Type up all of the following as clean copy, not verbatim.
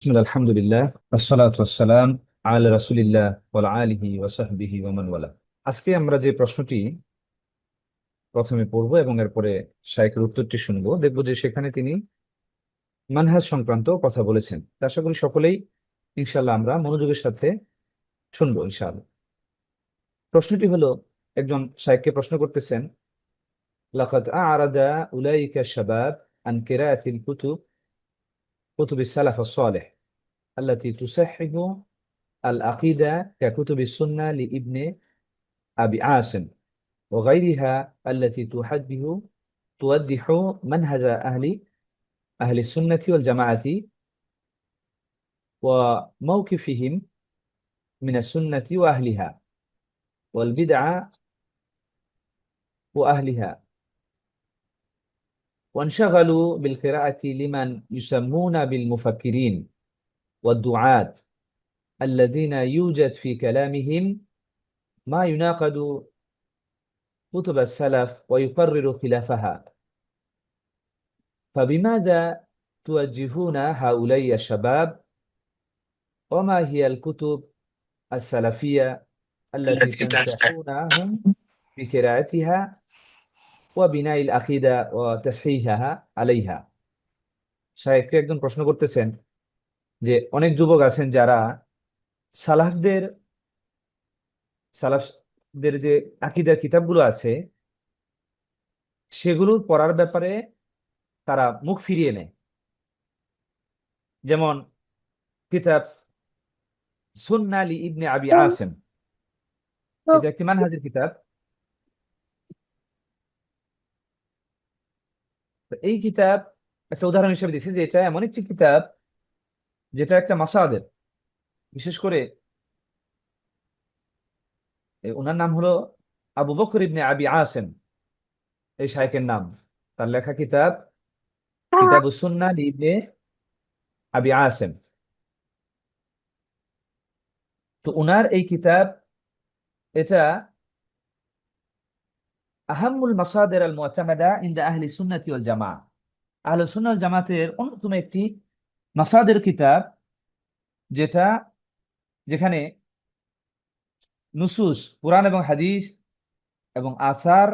বিসমিল্লাহ, আলহামদুলিল্লাহ, আসসালাতু ওয়াসসালাম আলা রাসূলিল্লাহ ওয়া আলিহি ওয়া সাহবিহি ওয়া মান ওয়ালা। আজকে আমরা যে প্রশ্নটি প্রথমে পড়বো এবং এরপরে শাইখের উত্তরটি শুনবো, দেখবো যে সেখানে তিনি মানহাজ সংক্রান্ত কথা বলেছেন। তা আশা করি সকলেই ইনশাআল্লাহ আমরা মনোযোগের সাথে শুনবো ইনশাআল্লাহ। প্রশ্নটি হলো, একজন শাইখকে প্রশ্ন করতেছেন, লাকাদ আ'রাদা উলাইকা শাবাব আন কিরাআতিল কুতুব সালাফ সালেহ আল্লাতী তুসাহহিহু আল আকিদা কাকুতুব সুন্নাহ লিইবনে আবি আসিম وغيرها التي توضح منهج أهل السنة والجماعة وموقفهم من السنة وأهلها والبدعة وأهلها، وانشغلوا بالقراءة لمن يسمون بالمفكرين والدعاة الذين يوجد في كلامهم ما يناقض كتب السلف ويقرر خلافها. فبماذا توجهون هؤلاء الشباب؟ وما هي الكتب السلفية التي التي تنسى تنصحونهم بقراءتها وبناء العقيدة وتصحيحها عليها? শায়েখকে একজন প্রশ্ন করতেছেন যে অনেক যুবক আছেন যারা সালাফদের সালাফদের যে আকীদার কিতাবগুলো আছে সেগুলোর পড়ার ব্যাপারে তারা মুখ ফিরিয়ে নেয়। যেমন কিতাব সুন্নাহ লি ইবনে আবি আসিম, এটা একটি মানহাজের কিতাব। তো এই কিতাব একটা উদাহরণ হিসেবে দিচ্ছি যে এটা এমন একটি কিতাব যেটা একটা মাসাদের, বিশেষ করে ওনার নাম হলো আবু বকর ইবনে আবি আসিম, এই শায়েখের নাম। তার লেখা কিতাব কিতাবুস সুন্নাহ ইবনে আবি আসিম। তো উনার এই কিতাব এটা আহাম্মুল মাসাদির আল মুতামাদা ইনদা আহলি সুন্নাতি ওয়াল জামাআহ, আহলে সুন্নাহ ওয়াল জামাতের অন্যতম একটি মাসাদের কিতাব, যেটা যেখানে নুসুস কুরআন এবং হাদিস এবং আসার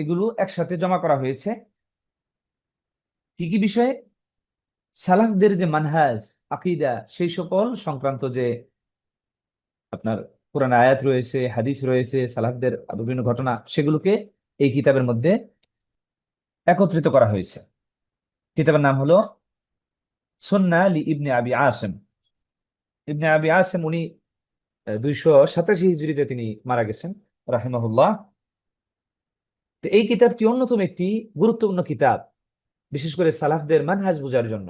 এগুলো একসাথে জমা করা হয়েছে। কি কি বিষয়ে? সালাফদের যে মানহাজ, আকীদা, সেই সকল সংক্রান্ত যে আপনার কোরআন আয়াত রয়েছে, হাদিস রয়েছে, সালাফদের বিভিন্ন ঘটনা, সেগুলোকে এই কিতাবের মধ্যে একত্রিত করা হয়েছে। কিতাবের নাম হলো সুন্নাহ লি ইবনে আবি আসিম। ইবনে আবি আসিম উনি 287 হিজরিতে তিনি মারা গেছেন রাহিমাহুল্লাহ। তো এই কিতাবটি অন্যতম একটি গুরুত্বপূর্ণ কিতাব, বিশেষ করে সালাফদের মানহাজ বোঝার জন্য।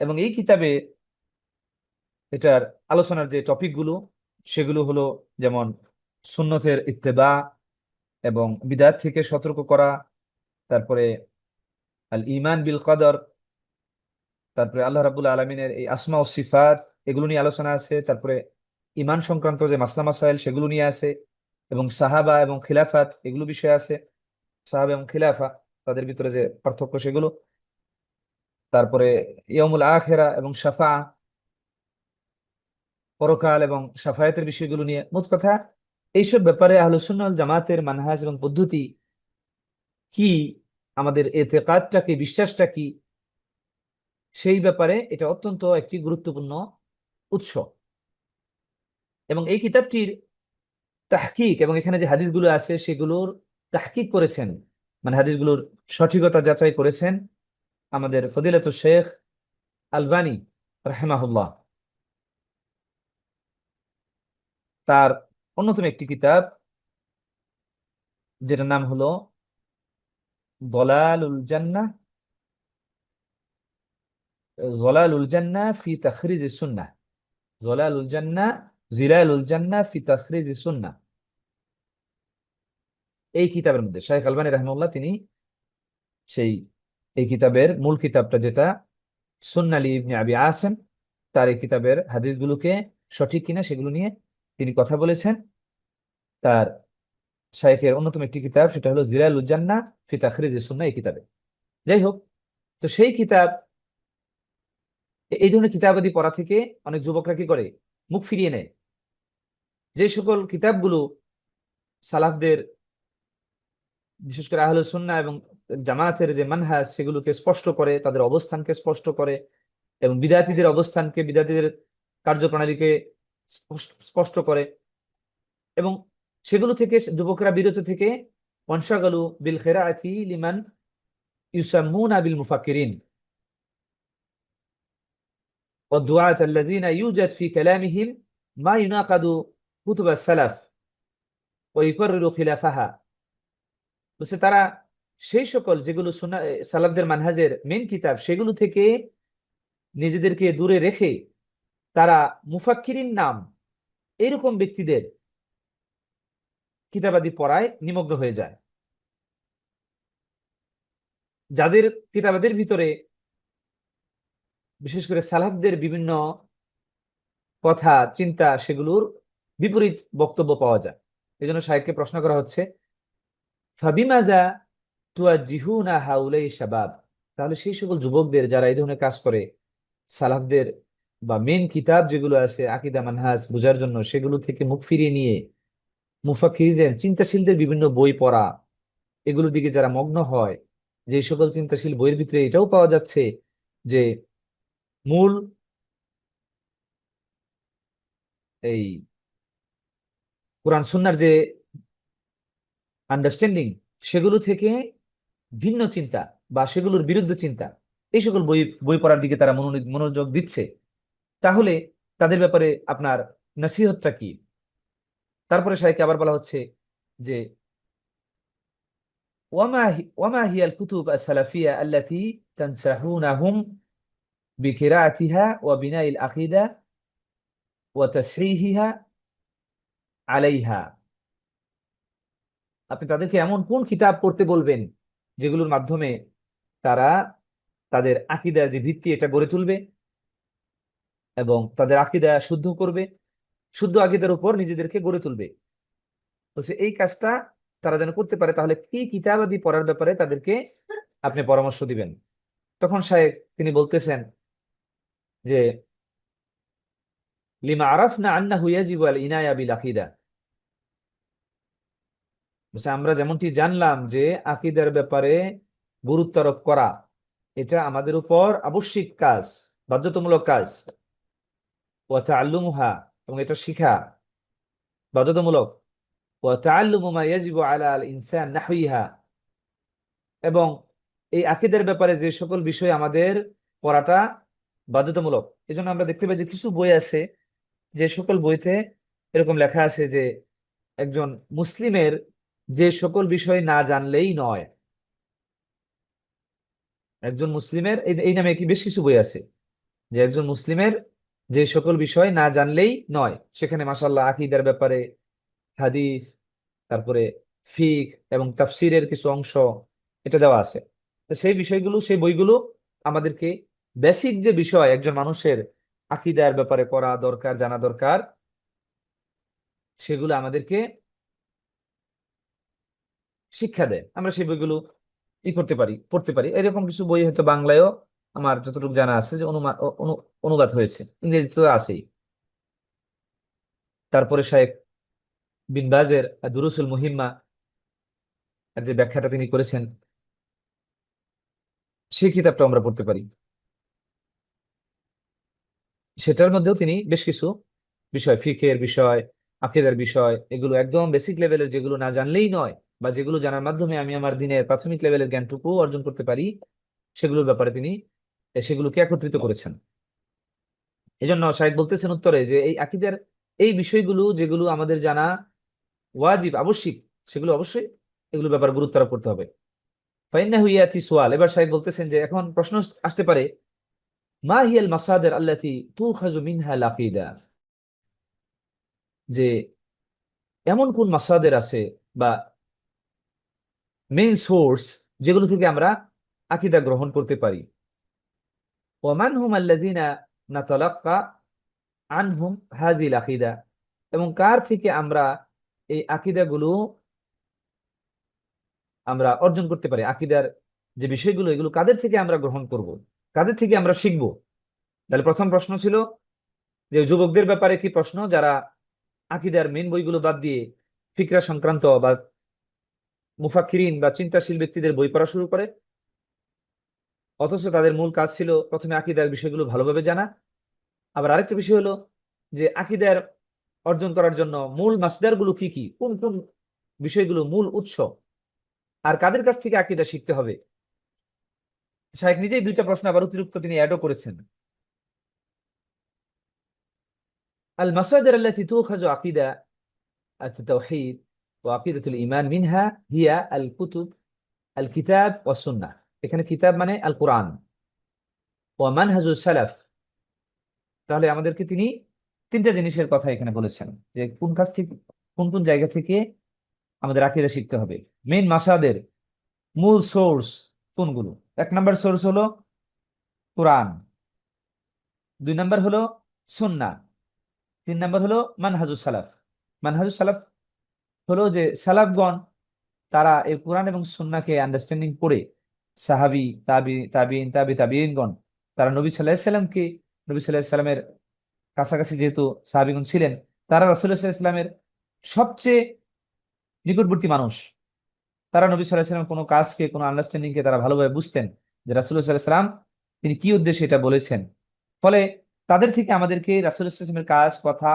এবং এই কিতাবে এটার আলোচনার যে টপিকগুলো সেগুলো হলো, যেমন সুন্নতের ইত্তেবা এবং বিদআত থেকে সতর্ক করা, তারপরে আল ঈমান বিল কদর, তারপরে আল্লাহ রাব্বুল আলামিনের এই আসমা ও সিফাত, এগুলো নিয়ে আলোচনা আছে। তারপরে ঈমান সংক্রান্ত যে মাসলা মাসাইল সেগুলো নিয়ে আছে, এবং সাহাবা এবং খিলাফাত এগুলো বিষয় আছে। সাহাবা এবং খিলাফা তাদের ভিতরে যে পার্থক্য সেগুলো, তারপরে ইয়াউমুল আখিরা এবং শাফাআহ, পরকাল এবং শাফায়াতের বিষয়গুলো নিয়ে। মোট কথা, এইসব ব্যাপারে আহলুস সুন্নাহ ওয়াল জামাতের মানহাজ এবং পদ্ধতি কি, আমাদের এতেকাদটা কি, বিশ্বাসটা কি, সেই ব্যাপারে এটা অত্যন্ত একটি গুরুত্বপূর্ণ উৎস। এবং এই কিতাবটির তাহকিক এবং এখানে যে হাদিসগুলো আছে সেগুলোর তাহকিক করেছেন, মানে হাদিসগুলোর সঠিকতা যাচাই করেছেন আমাদের ফজিলাতুল শেখ আলবানী রাহিমাহুল্লাহ। তার অন্যতম একটি কিতাব যেটার নাম হলো দলালুল জান্নাহ, জলালুল জান্নাহ ফি তাখরিজ সুন্নাহ, জলালুল জান্নাহ জিলালুল জান্নাহ ফি তাখরিজ সুন্নাহ। এই কিতাবের মধ্যে শাইখ আলবানী রাহিমাহুল্লাহ তিনি সেই এই কিতাবের মূল কিতাবটা যেটা সুন্নাহ লি ইবনে আবি আসিম, তার এই কিতাবের হাদিসগুলোকে সঠিক কিনা সেগুলো নিয়ে তিনি কথা বলেছেন। তার শাইখের অন্যতম একটি কিতাব সেটা হলো জিলালুল জান্নাহ ফি তাখরিজ সুন্নাহ, এই কিতাবে। যাই হোক, তো সেই কিতাব এই ধরনের কিতাবাদি পড়া থেকে অনেক যুবকরা কি করে, মুখ ফিরিয়ে নেয়। যে সকল কিতাবগুলো সালাফদের, বিশেষ করে আহলে সুন্নাহ এবং জামায়াতের যে মানহাজ সেগুলোকে স্পষ্ট করে, তাদের অবস্থানকে স্পষ্ট করে, এবং বিদাতীদের অবস্থানকে, বিদাতীদের কার্যপ্রণালীকে স্পষ্ট করে, এবং সেগুলো থেকে যুবকরা বিরত থেকে ওয়ানশাগালু বিল খিরাআতি লিমান ইউসাম্মুনা বিল মুফাক্কিরিন والدعاة الذين يوجد في كلامهم ما يناقض كتب السلف ويكرر خلافها। বলছে তারা সেই সকল যেগুলো সালাফদের মানহাজের মেন কিতাব সেগুলো থেকে নিজেদেরকে দূরে রেখে তারা মুফাক্কিরিন নাম এরকম ব্যক্তিদের কিতাবাদি পড়ায় নিমগ্ন হয়ে যায়, যাদের কিতাবাদের ভিতরে বিশেষ করে সালাফদের বিভিন্ন কথা চিন্তা সেগুলোর বিপরীত বক্তব্য পাওয়া যায়। এই জন্য শাইখকে প্রশ্ন করা হচ্ছে, ফাবিমাজা তুয়াজ্জিহুনা হাউলাই শাবাব, তাহলে সেই সকল যুবকদের যারা এই ধরনের কাজ করে, সালাফদের বা মেন কিতাব যেগুলো আছে আকীদা মানহাজ বোঝার জন্য সেগুলো থেকে মুখ ফিরিয়ে নিয়ে মুফাক্কিরদের, চিন্তাশীলদের বিভিন্ন বই পড়া, এগুলোর দিকে যারা মগ্ন হয়, যে সকল চিন্তাশীল বইয়ের ভিতরে এটাও পাওয়া যাচ্ছে যে মূল এই কোরআন সুন্নাহর যে আন্ডারস্ট্যান্ডিং সেগুলো থেকে ভিন্ন চিন্তা বা সেগুলোর বিরুদ্ধে চিন্তা, এই সকল বই বই পড়ার দিকে তারা মনোযোগ দিচ্ছে, তাহলে তাদের ব্যাপারে আপনার নসিহতটা কি? তারপরে শাইখকে আবার বলা হচ্ছে যে ওয়ামা হিয়াল কুতুব আস-সালাফিয়া আল্লাতী তানসাহুনাহুম বিকিরাআতিহা ওয়া বিনাইল আকিদা ওয়া তাসরিহিহা আলাইহা। আপনি তাদেরকে এমন কোন কিতাব পড়তে বলবেন যেগুলোর মাধ্যমে তারা তাদের আকীদার যে ভিত্তি এটা গড়ে তুলবে এবং তাদের আকীদা শুদ্ধ করবে, শুদ্ধ আকীদার উপর নিজেদেরকে গড়ে তুলবে। বলছে এই কাজটা তারা যেন করতে পারে, তাহলে কি কিতাবাদি পড়ার ব্যাপারে তাদেরকে আপনি পরামর্শ দিবেন? তখন শায়েখ তিনি বলতেছেন যে লিমা আরাফনা আন্নাহু ইয়াজিবু আল ইনায়া বিল আকীদা, বলছে আমরা যেমনটি জানলাম যে আকীদার ব্যাপারে গুরুত্ব আরোপ করা এটা আমাদের উপর আবশ্যিক কাজ, বাধ্যতামূলক কাজ। ওয়া তাআল্লুমুহা, এবং এটা শিখা বাধ্যতামূলক। ওয়া তাআল্লুমু মা ইয়াজিবু আলা আল ইনসান নাহওয়িহা, এবং এই আকীদার ব্যাপারে যে সকল বিষয় আমাদের পড়াটা বাধ্যতামূলক। এই জন্য আমরা দেখতে পাই যে কিছু বই আছে যে সকল বইতে এরকম লেখা আছে যে একজন মুসলিমের যে সকল বিষয় না জানলেই নয়। একজন মুসলিমের এই নামে কি বেশ কিছু বই আছে যে একজন মুসলিমের যে সকল বিষয় না জানলেই নয়, সেখানে মাশাআল্লাহ আকীদার ব্যাপারে হাদিস, তারপরে ফিকহ এবং তাফসীরের কিছু অংশ এটা দেওয়া আছে। তো সেই বিষয়গুলো, সেই বইগুলো আমাদেরকে বেসিক যে বিষয় একজন মানুষের আকীদার ব্যাপারে পড়া দরকার, জানা দরকার, সেগুলো আমাদেরকে শিক্ষা দেয়। আমরা সেই বইগুলো করতে পারি, পড়তে পারি। এরকম কিছু বই হয়তো বাংলায়ও আমার যতটুকু জানা আছে যে অনুবাদ হয়েছে, ইংরেজিতে তো আছেই। তারপরে শায়েখ বিন বাজের দুরুসুল মুহিম্মা এর যে ব্যাখ্যাটা তিনি করেছেন সেই কিতাবটা আমরা পড়তে পারি। সেটার মধ্যেও তিনি বেশ কিছু বিষয়, ফিকহের বিষয়, আকীদার বিষয়, এগুলো একদম বেসিক লেভেলের, যেগুলো না জানলেই নয় বা যেগুলো জানার মাধ্যমে আমি আমার দিনের প্রাথমিক লেভেলের জ্ঞানটুকু অর্জন করতে পারি, সেগুলোর ব্যাপারে তিনি সেগুলোকে একত্রিত করেছেন। এই জন্য শায়েখ বলতেছেন উত্তরে যে এই আকীদার এই বিষয়গুলো যেগুলো আমাদের জানা ওয়াজিব, আবশ্যিক, সেগুলো অবশ্যই এগুলোর ব্যাপারে গুরুত্ব আরোপ করতে হবে। ফাইন্নাহু ইয়াতি সুয়াল, এবার শায়েখ বলতেছেন যে এখন প্রশ্ন আসতে পারে, মা হিয়াল মাসাদির আল্লাতী তুখাযু মিনহা আল আকীদা, যে এমন কোন মাসাদের আছে বা মেইন সোর্স যেগুলো থেকে আমরা আকীদা গ্রহণ করতে পারি। ওয়ামান হুম আল্লাযীনা নাতালাক্কা আনহুম হাযিহিল আকীদা, এবং কার থেকে আমরা এই আকীদাগুলো আমরা অর্জন করতে পারি, আকীদার যে বিষয়গুলো এগুলো কাদের থেকে আমরা গ্রহণ করব, কাদের থেকে আমরা শিখব। তাহলে প্রথম প্রশ্ন ছিল যে যুবকদের ব্যাপারে কি প্রশ্ন যারা আকীদার মেন বইগুলো বাদ দিয়ে ফিকরা সংক্রান্ত বা মুফাক্কিরিন বা চিন্তাশীল ব্যক্তিদের বই পড়া শুরু করে, অথচ তাদের মূল কাজ ছিল প্রথমে আকীদার বিষয়গুলো ভালোভাবে জানা। আবার আরেকটা বিষয় হলো যে আকীদার অর্জন করার জন্য মূল মাসদার গুলো কি কি, কোন কোন বিষয়গুলো মূল উৎস, আর কাদের কাছ থেকে আকীদা শিখতে হবে। শাইখ নিজেই দুইটা প্রশ্ন আবার অতিরিক্ত তিনি অ্যাডও করেছেন। আল মাসাদির আল্লাতী তুখাযু আকীদা আত-তাওহীদ ওয়া আকীদাতুল ঈমান মিনহা হিয়া আল কুতুব আল কিতাব ওয়াস সুন্নাহ। এখানে কিতাব মানে আল কোরআন, ওয়া মানহাজুস সালাফ। তাহলে আমাদেরকে তিনি তিনটা জিনিসের কথা এখানে বলেছেন যে কোন কাছ থেকে, কোন কোন জায়গা থেকে আমাদের আকীদা শিখতে হবে। মেইন মাসাদের, মূল সোর্স কোনগুলো? এক নাম্বার সোর্স হলো কোরআন, দুই নাম্বার হলো সুন্নাহ, তিন নাম্বার হলো মানহাজুস সালাফ। মানহাজুস সালাফ হলো যে সালাফগণ তারা এই কোরআন এবং সুন্নাহকে আন্ডারস্ট্যান্ডিং করে, সাহাবী, তাবিঈন, তাবিঈনগণ, তারা নবী সাল্লাল্লাহু আলাইহি সাল্লামকে, নবী সাল্লাল্লাহু আলাইহি সাল্লামের কাছাকাছি যেহেতু সাহাবীগণ ছিলেন, তারা রাসূলুল্লাহ সাল্লাল্লাহু আলাইহি সাল্লামের সবচেয়ে নিকটবর্তী মানুষ। তারা নবী সাল্লাল্লাহু আলাইহি সাল্লাম কোনো কাজকে, কোনো আন্ডারস্ট্যান্ডিং কে তারা ভালোভাবে বুঝতেন যে রাসূলুল্লাহ সাল্লাল্লাহু আলাইহি সাল্লাম তিনি কি উদ্দেশ্যে এটা বলেছেন। ফলে তাদের থেকে আমাদেরকে রাসূলুল্লাহ সাল্লাল্লাহু আলাইহি সাল্লামের কাজ, কথা,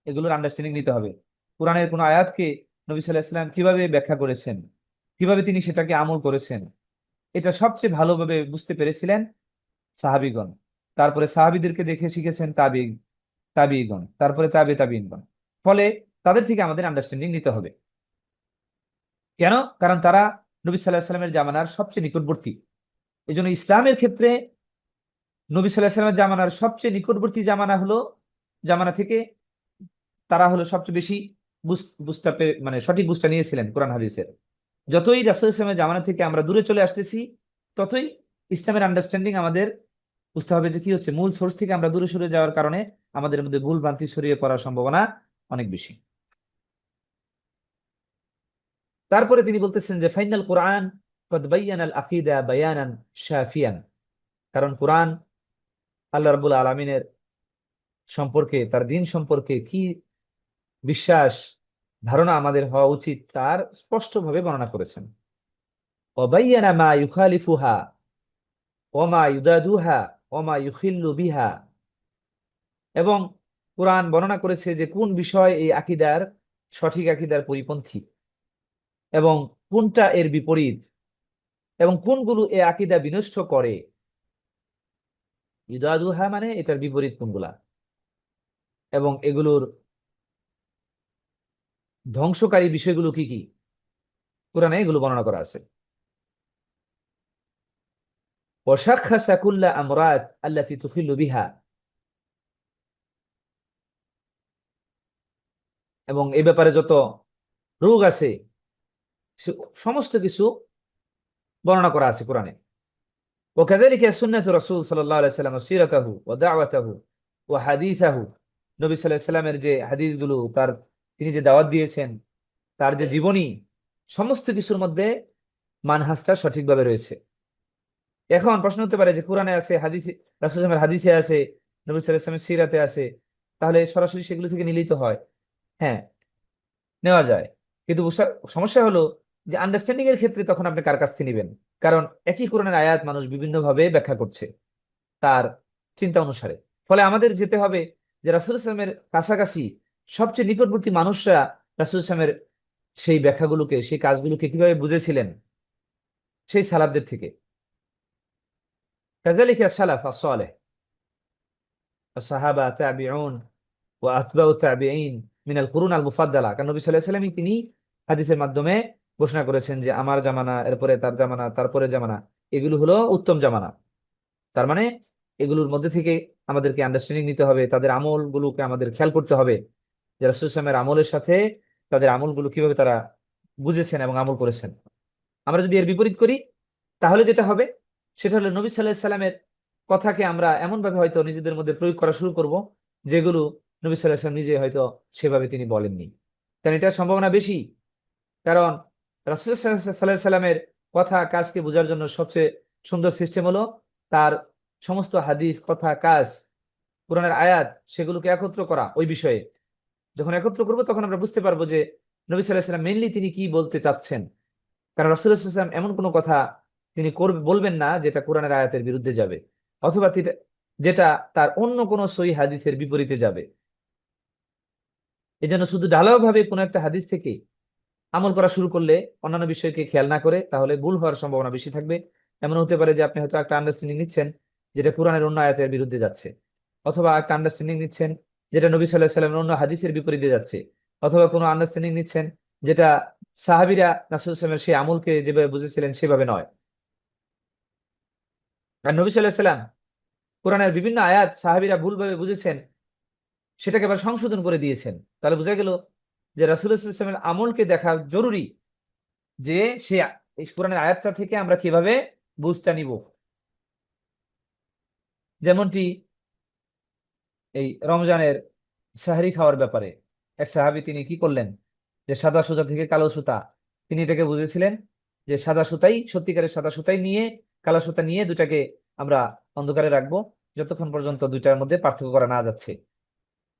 এগুলোর আন্ডারস্ট্যান্ডিং নিতে হবে। কোরআনের কোনো আয়াতকে নবী সাল্লাল্লাহু আলাইহি সাল্লাম কিভাবে ব্যাখ্যা করেছেন, কিভাবে তিনি সেটাকে আমল করেছেন, এটা সবচেয়ে ভালোভাবে বুঝতে পেরেছিলেন সাহাবীগণ। তারপরে সাহাবীদেরকে দেখে শিখেছেন তাবিঈগণ, তারপরে তাবিঈনগণ। ফলে তাদের থেকে আমাদের আন্ডারস্ট্যান্ডিং নিতে হবে। কেন? কারণ তারা নবী সাল্লাল্লাহু আলাইহি সাল্লামের জামানার সবচেয়ে নিকটবর্তী। এই জন্য ইসলামের ক্ষেত্রে নবী সাল্লাল্লাহু আলাইহি সাল্লামের জামানার সবচেয়ে নিকটবর্তী জামানা থেকে তারা হলো সবচেয়ে বেশি মানে সঠিক বুঝটা নিয়েছিলেন কোরআন হাদিসের। যতই রাসূল ইসলামের জামানা থেকে আমরা দূরে চলে আসতেছি, ততই ইসলামের আন্ডারস্ট্যান্ডিং আমাদের বুঝতে হবে যে কি হচ্ছে, মূল সোর্স থেকে আমরা দূরে সরে যাওয়ার কারণে আমাদের মধ্যে ভুল ভ্রান্তি ছড়িয়ে পড়ার সম্ভাবনা অনেক বেশি। তারপরে তিনি বলতেছেন যে ফাইনাল কোরআন কদ বায়্যানাল আকিদা বায়ানান শাফিয়ান। কারণ কোরআন আল্লাহ রাব্বুল আলামিনের সম্পর্কে, তার দিন সম্পর্কে কি বিশ্বাস, ধারণা আমাদের হওয়া উচিত তার স্পষ্টভাবে বর্ণনা করেছেন। ওয়াবাইয়ানা মা ইউখালিফুহা ওয়া মা ইউদাদুহা ওয়া মা ইউখিল্লু বিহা। এবং কোরআন বর্ণনা করেছে যে কোন বিষয় এই আকীদার, সঠিক আকীদার পরিপন্থী, এবং কোনটা এর বিপরীত, এবং কোনগুলো এই আকীদা বিনষ্ট করে। ইউদাদুহা মানে এটার বিপরীত কোনগুলা, এবং এগুলোর ধ্বংসকারী বিষয়গুলো কি কি, কোরআনে এগুলো বর্ণনা করা আছে। ওয়াশাখাসা কুল্লা আমরাত আল্লাতী তুখিল্লু বিহা। এবং এই ব্যাপারে যত রোগ আছে সমস্ত কিছু বর্ণনা করা আছে কোরআনে। ওয়াকাযালিকা সুন্নাতু রাসূল সাল্লাল্লাহু আলাইহি ওয়াসাল্লাম সিরাতাহু ওয়া দাওয়াতাহু ওয়া হাদিসাহু। নবী সাল্লাল্লাহু আলাইহি সাল্লামের যে হাদিসগুলো, তার তিনি যে দাওয়াত দিয়েছেন, তার যে জীবনী, সমস্ত কিছুর মধ্যে মানহাজটা সঠিকভাবে রয়েছে। এখন প্রশ্ন হতে পারে যে কোরআনে আছে, হাদিসে, রাসূল সাল্লাল্লাহু আলাইহি ওয়াসাল্লামের হাদিসে আছে, নবী সাল্লাল্লাহু আলাইহি ওয়াসাল্লামের সিরাতে আছে, তাহলে সরাসরি সেগুলো থেকে নিলেই তো হয়। হ্যাঁ, নেওয়া যায়, কিন্তু সমস্যা হলো যে আন্ডারস্ট্যান্ডিং এর ক্ষেত্রে তখন আপনি কার কাছ থেকে নেবেন? কারণ একই কোরআনের আয়াত মানুষ বিভিন্ন ভাবে ব্যাখ্যা করছে তার চিন্তা অনুসারে। ফলে আমাদের যেতে হবে যে রাসূল ইসলামের কাছাকাছি সবচেয়ে নিকটবর্তী মানুষরা রাসূল ইসলামের সেই ব্যাখ্যাগুলোকে, সেই কাজগুলোকে কিভাবে বুঝেছিলেন সেই সালাফদের থেকে। কাযালিকা সালাফ as-সালেহ, as-সাহাবা, তাবিউন ওয়া আতবাউ তাবিঈন মিনাল কুরুন আল মুফাদ্দালা। কারণ নবী সাল্লাল্লাহু আলাইহি ওয়াসাল্লাম তিনি হাদিসের মাধ্যমে ঘোষণা করেছেন যে আমার জামানা, এরপরে তার জামানা, তারপরে জামানা, এগুলো হলো উত্তম জামানা। তার মানে এগুলোর মধ্যে থেকে আমাদেরকে আন্ডারস্ট্যান্ডিং নিতে হবে, তাদের আমলগুলোকে আমাদের খেয়াল করতে হবে যে রাসূল সাল্লাল্লাহু আলাইহি ওয়াসাল্লামের আমলের সাথে তাদের আমলগুলো কিভাবে তারা বুঝেছেন এবং আমল করেছেন। আমরা যদি এর বিপরীত করি, তাহলে যেটা হবে সেটা হলো নবী সাল্লাল্লাহু আলাইহি সাল্লামের কথাকে আমরা এমন ভাবে হয়তো নিজেদের মধ্যে প্রয়োগ করা শুরু করব যেগুলো নবী সাল্লাল্লাহু আলাইহি সাল্লাম নিজে হয়তো সেভাবে তিনি বলেননি। কারণ এটার সম্ভাবনা বেশি। কারণ রাসূল সাল্লাল্লাহু আলাইহি সাল্লামের কথা কাজকে বোঝার জন্য সবচেয়ে সুন্দর সিস্টেম হলো তার সমস্ত হাদিস, কথা, কাজ, কোরআনের আয়াত, সেগুলোকে একত্র করা ওই বিষয়ে। যখন একত্র করবো তখন আমরা বুঝতে পারবো যে নবী সাল্লাল্লাহু আলাইহি ওয়াসাল্লাম মেইনলি তিনি কি বলতে চাচ্ছেন। কারণ রাসূলুল্লাহ সাল্লাল্লাহু আলাইহি ওয়াসাল্লাম এমন কোনো কথা তিনি বলবেন না যেটা কোরআনের আয়াতের বিরুদ্ধে যাবে, অথবা যেটা তার অন্য কোনো সহিহ হাদিসের বিপরীতে যাবে। এই জন্য শুধু ঢালাও ভাবে কোনো একটা হাদিস থেকে আমল করা শুরু করলে, অন্যান্য বিষয়কে খেয়াল না করে, তাহলে ভুল হওয়ার সম্ভাবনা বেশি থাকবে। এমন হতে পারে যে আপনি হয়তো একটা আন্ডারস্ট্যান্ডিং নিচ্ছেন যেটা কোরআনের অন্য আয়াতের বিরুদ্ধে যাচ্ছে, অথবা একটা আন্ডারস্ট্যান্ডিং নিচ্ছেন যেটা নবী সাল্লাল্লাহু আলাইহি ওয়াসাল্লামের অন্য হাদিসের বিপরীতে যাচ্ছে, অথবা কোনো আন্ডারস্ট্যান্ডিং নিচ্ছেন যেটা সাহাবীরা রাসূল সাল্লাল্লাহু আলাইহি ওয়াসাল্লামের সেই আমলকে যেভাবে বুঝেছিলেন সেভাবে নয়। আর নবী সাল্লাল্লাহু আলাইহি ওয়াসাল্লাম কোরআনের বিভিন্ন আয়াত সাহাবীরা ভুলভাবে বুঝেছেন, সেটাকে আবার সংশোধন করে দিয়েছেন। তাহলে বোঝা গেল যে রাসূলুল্লাহ সাল্লাল্লাহু আলাইহি ওয়াসাল্লামের আমলকে দেখা জরুরি, যে সে এই কোরআনের আয়াতটা থেকে আমরা কিভাবে বুঝটা নিব। যেমনটি এই রমজানের সাহরি খাওয়ার ব্যাপারে এক সাহাবী তিনি কি করলেন, যে সাদা সুতা থেকে কালো সুতা, তিনি এটাকে বুঝেছিলেন যে সাদা সুতাই, সত্যিকারের সাদা সুতাই নিয়ে কালো সুতা নিয়ে দুটাকে আমরা অন্ধকারে রাখবো, যতক্ষণ পর্যন্ত দুইটার মধ্যে পার্থক্য করা না যাচ্ছে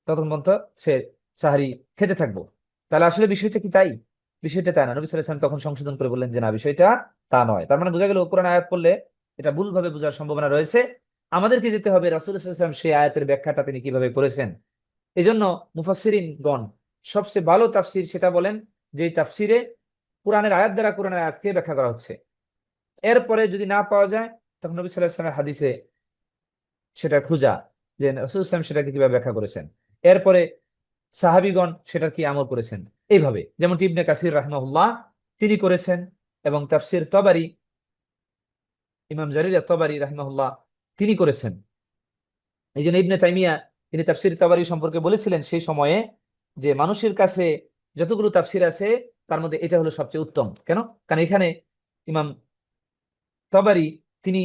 ততক্ষণ পর্যন্ত সে সাহারি খেতে থাকবো। তাহলে আসলে বিষয়টা কি তাই? বিষয়টা তাই না। নবী সাল্লাল্লাহু আলাইহি ওয়াসাল্লাম তখন সংশোধন করে বললেন যে না, বিষয়টা তা নয়। তার মানে বোঝা গেল কোরআন আয়াত পড়লে এটা ভুলভাবে বোঝার সম্ভাবনা রয়েছে। আমাদেরকে যেতে হবে রাসূলুল্লাহ সাল্লাল্লাহু আলাইহি ওয়াসাল্লাম সেই আয়াতের ব্যাখ্যাটা তিনি কিভাবে করেছেন। এই জন্য মুফাসসিরিনগণ সবচেয়ে ভালো তাফসির সেটা বলেন যে তাফসিরে কোরআনের আয়াত দ্বারা কোরআনের আয়াতকে ব্যাখ্যা করা হচ্ছে। এরপরে যদি না পাওয়া যায় তখন নবী সাল্লাল্লাহু আলাইহি ওয়াসাল্লামের হাদিসে সেটা খুঁজা, যে রাসূলুল্লাহ সাল্লাল্লাহু আলাইহি ওয়াসাল্লাম সেটাকে কিভাবে ব্যাখ্যা করেছেন। এরপরে সাহাবীগণ সেটার কি আমল করেছেন, এইভাবে। যেমন ইবনে কাসির রাহিমাহুল্লাহ তিনি করেছেন, এবং তাফসির তবারি, ইমাম জারির তবারি রাহিমাহুল্লাহ তিনি করেছেন। এই জন্য ইবনে তাইমিয়া তিনি তাফসির তাবারি সম্পর্কে বলেছিলেন সেই সময়ে যে মানুষের কাছে যতগুলো তাফসির আছে তার মধ্যে এটা হলো সবচেয়ে উত্তম। কেন? কারণ এখানে ইমাম তবারি তিনি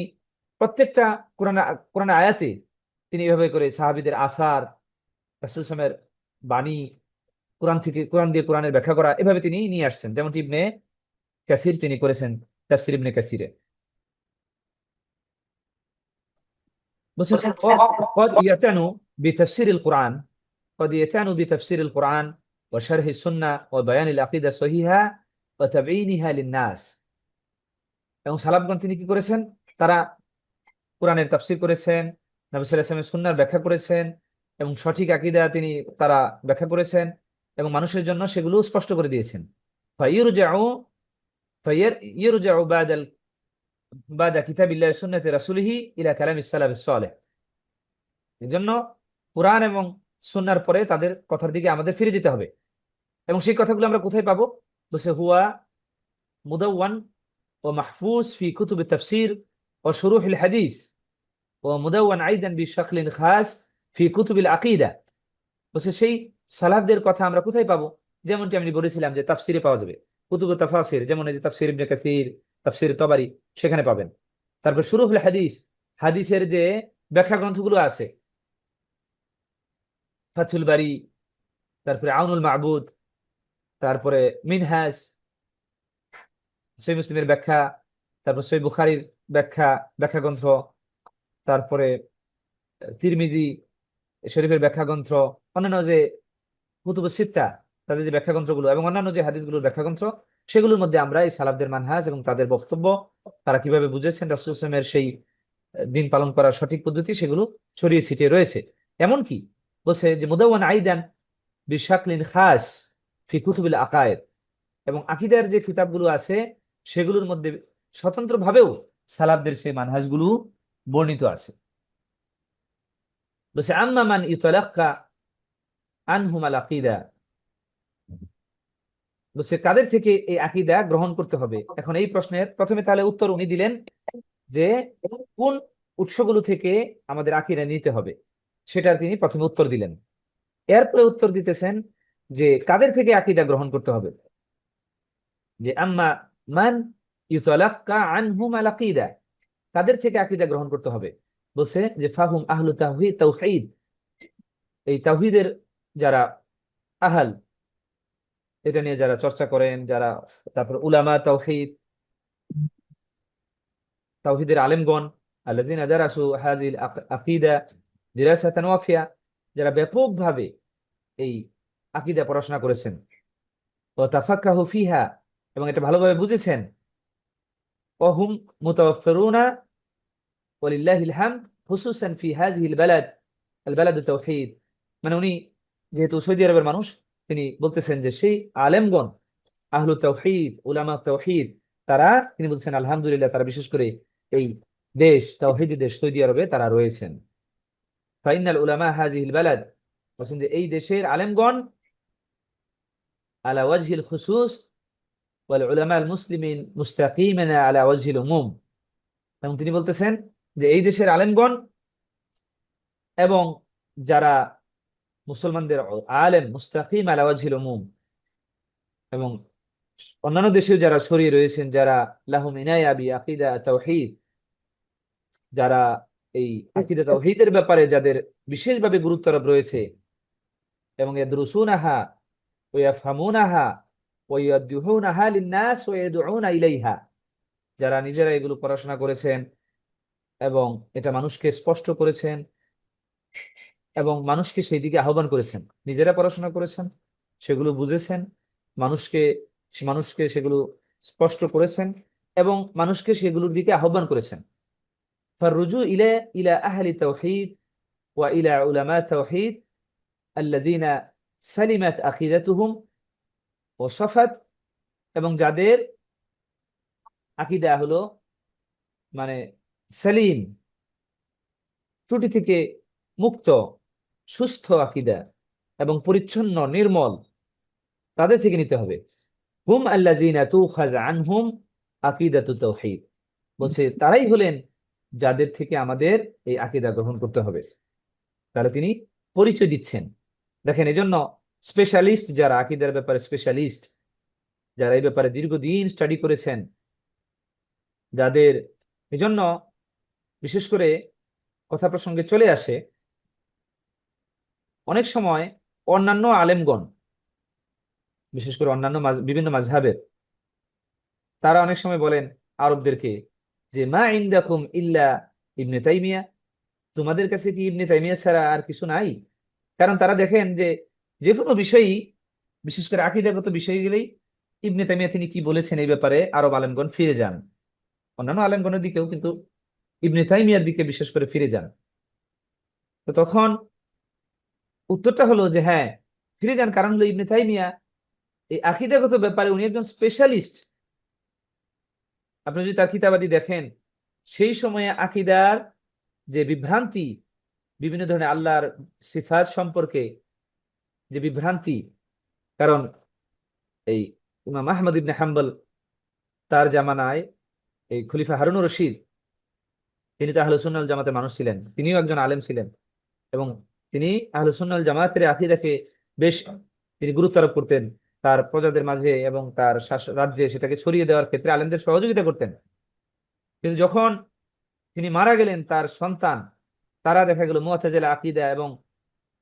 প্রত্যেকটা কোরআন কোরআন আয়াতে তিনি এভাবে করে সাহাবীদের আসার, রাসূল সাল্লাল্লাহু আলাইহি ওয়াসাল্লামের বাণী, কোরআন থেকে, কোরআন দিয়ে কোরআনের ব্যাখ্যা করা, এভাবে তিনি নিয়ে আসছেন। যেমন ইবনে কাসির তিনি করেছেন তাফসির ইবনে কাসিরে। بس قد يعتنوا بتفسير القرآن، قد يعتنوا بتفسير القرآن وشرح السنة وبيان العقيدة الصحيحة وتبيينها للناس। এবং সালাফগণ তিনি কি করেছেন, তারা কোরআনের তাফসীর করেছেন, নবী সাল্লাল্লাহু আলাইহি ওয়াসাল্লামের সুন্নাহর ব্যাখ্যা করেছেন, এবং সঠিক আকীদা তিনি তারা ব্যাখ্যা করেছেন, এবং মানুষের জন্য সেগুলো স্পষ্ট করে দিয়েছেন। ফায়ুরজাউ ফায়ুরজাউ বাদা কিতাবিল্লাহি সুন্নাতি রাসূলিহি ইলা কালামিস সালাফিস সালেহ। এজন্য কোরআন এবং সুন্নাহর পরে তাদের কথার দিকে আমাদের ফিরে যেতে হবে। এবং সেই কথাগুলো আমরা কোথায় পাবো? বলছে হুয়া মুদাওয়ান ও মাহফুজ ফি কুতুব তাফসীর ও শুরুহুল হাদিস ও মুদাওয়ান আইদান বিশাকলিন খাস ফি কুতুবিল আকীদা। বলছে সেই সালাফদের কথা আমরা কোথায় পাবো? যেমনটি আমি বলেছিলাম যে তাফসিরে পাওয়া যাবে, কুতুব তাফাসির, যেমন এই যে তাফসির ইবনে কাসির, তাফসির তবারি, সেখানে পাবেন। তারপর শুরুহুল হাদিস, হাদিসের যে ব্যাখ্যা গ্রন্থগুলো আছে, ফাথুল বারি, তারপরে আউনুল মাবুদ, তারপরে মিনহাজ, সহিহ মুসলিমের ব্যাখ্যা, তারপর সহিহ বুখারীর ব্যাখ্যা, ব্যাখ্যা গ্রন্থ, তারপরে তিরমিজি শরীফের ব্যাখ্যা গ্রন্থ, অন্যান্য যে কুতুবুস সিত্তা তাদের যে ব্যাখ্যা গ্রন্থগুলো, এবং অন্যান্য যে হাদিসগুলোর ব্যাখ্যা গ্রন্থ, সেগুলোর মধ্যে আমরা এই সালাফদের মানহাজ এবং তাদের বক্তব্য, তারা কিভাবে বুঝেছেন রাসূল সাল্লাল্লাহু আলাইহি ওয়াসাল্লামের সেই দিন পালন করার সঠিক পদ্ধতি, সেগুলো ছড়িয়ে ছিটিয়ে রয়েছে। এমনকি বলছে যে মুদাওয়ান আইদান বিশাকলিন খাস ফি কুতুবিল আকায়েদ, এবং আকীদার যে কিতাবগুলো আছে সেগুলোর মধ্যে স্বতন্ত্রভাবেও সালাফদের সেই মানহাজগুলো বর্ণিত আছে। বলছে আম্মা মান ইতালাক্কা আনহুম আল আকীদা, বলছে কাদের থেকে এই আকীদা গ্রহণ করতে হবে। এখন এই প্রশ্নের প্রথমে তাহলে উত্তর উনি দিলেন যে কোন উৎসগুলো থেকে আমাদের আকীদা নিতে হবে, সেটার তিনি প্রথমে উত্তর দিলেন। এরপরে উত্তর দিতেছেন যে কাদের থেকে আকীদা গ্রহণ করতে হবে, যে আম্মা মান ইউতালাক্কা আনহুম আল আকীদা, কাদের থেকে আকীদা গ্রহণ করতে হবে। বলছে যে ফাহুম আহলু তাওহীদ, তাওহীদ, এই তাওহীদের যারা আহাল, এটা নিয়ে যারা চর্চা করেন, যারা, তারপর উলামা তাওহীদ, তাওহীদের আলেমগণ, আল্লাযীনা দারাসু হাযিহিল আকিদা দিরাসাতান ওয়াফিয়া, যারা ব্যাপকভাবে এই আকীদা পড়াশোনা করেছেন, ওয়া তাফাক্কাহু ফিহা, এবং এটা ভালোভাবে বুঝেছেন, ওয়া হুম মুতাওয়াফফিরুনা ওয়ালিল্লাহিল হামদ খুসুসান ফি হাযিহিল বালাদ আল বালাদুত তাওহীদ। মানে উনি যেহেতু সৌদি আরবের মানুষ, তিনি বলতেছেন যে সেই আলেমগণ, আহলু তাওহীদ, উলামা তাওহীদ, তারা, তিনি বলছেন আলহামদুলিল্লাহ, তারা বিশেষ করে এই দেশ, তাওহীদি দেশ সৌদি আরবে তারা রয়েছেন। ফাইনাল উলামা হাযিহিল বালাদ, বলছেন যে এই দেশের আলেমগণ আলা ওয়াজহিল খুসুস ওয়াল উলামা আল মুসলিমিন মুস্তাকিমিনা আলা ওয়াজহিল উমুম। এবং তিনি বলতেছেন যে এই দেশের আলেমগণ এবং যারা মুসলমানদের আলেম মুস্তাকিম আলা ওয়াজহিল উমুম, এবং অন্যান্য দেশেও যারা ছড়িয়ে রয়েছেন, যারা লাহুম ইনায়া বি আকিদা তাওহীদ, যারা এই আকিদা তাওহীদের ব্যাপারে যাদের বিশেষভাবে গুরুত্ব আরোপ রয়েছে, এবং ইয়াদরুসুনাহা ওয়া ইয়াফহামুনাহা ওয়া ইয়াদউনাহা লিন-নাস ওয়া ইয়াদউনা ইলাইহা, যারা নিজেরা এগুলো পড়াশোনা করেছেন এবং এটা মানুষকে স্পষ্ট করেছেন এবং মানুষকে সেই দিকে আহ্বান করেছেন, নিজেরা পড়াশোনা করেছেন, সেগুলো বুঝেছেন, মানুষকে মানুষকে সেগুলো স্পষ্ট করেছেন এবং মানুষকে সেগুলোর দিকে আহ্বান করেছেন। ফাররুজু ইলা ইলা আহলি তাওহীদ ওয়া ইলা উলামা তাওহীদ আল্লাযীনা সালিমাত আকিদাতুহুম ওয়া সাফাত, এবং যাদের আকীদা হলো মানে সালিম, ত্রুটি থেকে মুক্ত, সুস্থ আকীদা এবং পরিচ্ছন্ন নির্মল, তাদের থেকে নিতে হবে। হুম আল্লাযীনা তুখায আনহুম আকিদাতুত তাওহীদ, বলছে তারাই হলেন যাদের থেকে আমাদের এই আকীদা গ্রহণ করতে হবে। তাহলে তিনি পরিচয় দিচ্ছেন। দেখেন, এজন্য স্পেশালিস্ট যারা আকীদার ব্যাপারে স্পেশালিস্ট, যারা এই ব্যাপারে দীর্ঘদিন স্টাডি করেছেন, যাদের, এজন্য বিশেষ করে কথা প্রসঙ্গে চলে আসে, অনেক সময় অন্যান্য আলেমগণ, বিশেষ করে অন্যান্য বিভিন্ন মাযহাবের, তারা অনেক সময় বলেন আরবদেরকে যে মা ইনদাকুম ইল্লা ইবনে তাইমিয়া, তোমাদের কাছে কি ইবনে তাইমিয়া ছাড়া আর কিছু নাই? কারণ তারা দেখেন যে যে কোনো বিষয়ই, বিশেষ করে আকীদাগত বিষয় গেলেই ইবনে তাইমিয়া তিনি কি বলেছেন এই ব্যাপারে আরব আলেমগণ ফিরে যান, অন্যান্য আলেমগণের দিকেও, কিন্তু ইবনে তাইমিয়ার দিকে বিশেষ করে ফিরে যান। তো তখন উত্তরটা হলো যে হ্যাঁ, ফিরে যান, কারণ হলো ইবনে তাইমিয়া এই আকীদাগত ব্যাপারে উনি একজন স্পেশালিস্ট। আপনি যদি তার কিতাবাদি দেখেন, সেই সময়ে আকীদার যে বিভ্রান্তি, বিভিন্ন ধরনের আল্লাহর সিফাত সম্পর্কে যে বিভ্রান্তি, কারণ এই ইমাম আহমদ ইবনে হাম্বল, তার জামানায় এই খলিফা হারুনুর রশিদ, তিনি তো আহলে সুন্নাহ ওয়াল জামাতের মানুষ ছিলেন, তিনিও একজন আলেম ছিলেন, এবং তিনি আহলে সুন্নাহ ওয়াল জামাতের আকীদাকে বেশ তিনি গুরুত্ব আরোপ করতেন তার প্রজাদের মাঝে, এবং তার রাজ্যে সেটাকে ছড়িয়ে দেওয়ার ক্ষেত্রে আলেমদের সহযোগিতা করতেন। কিন্তু যখন তিনি মারা গেলেন, তার সন্তান, তারা দেখা গেল মুআতাজিলা আকীদা এবং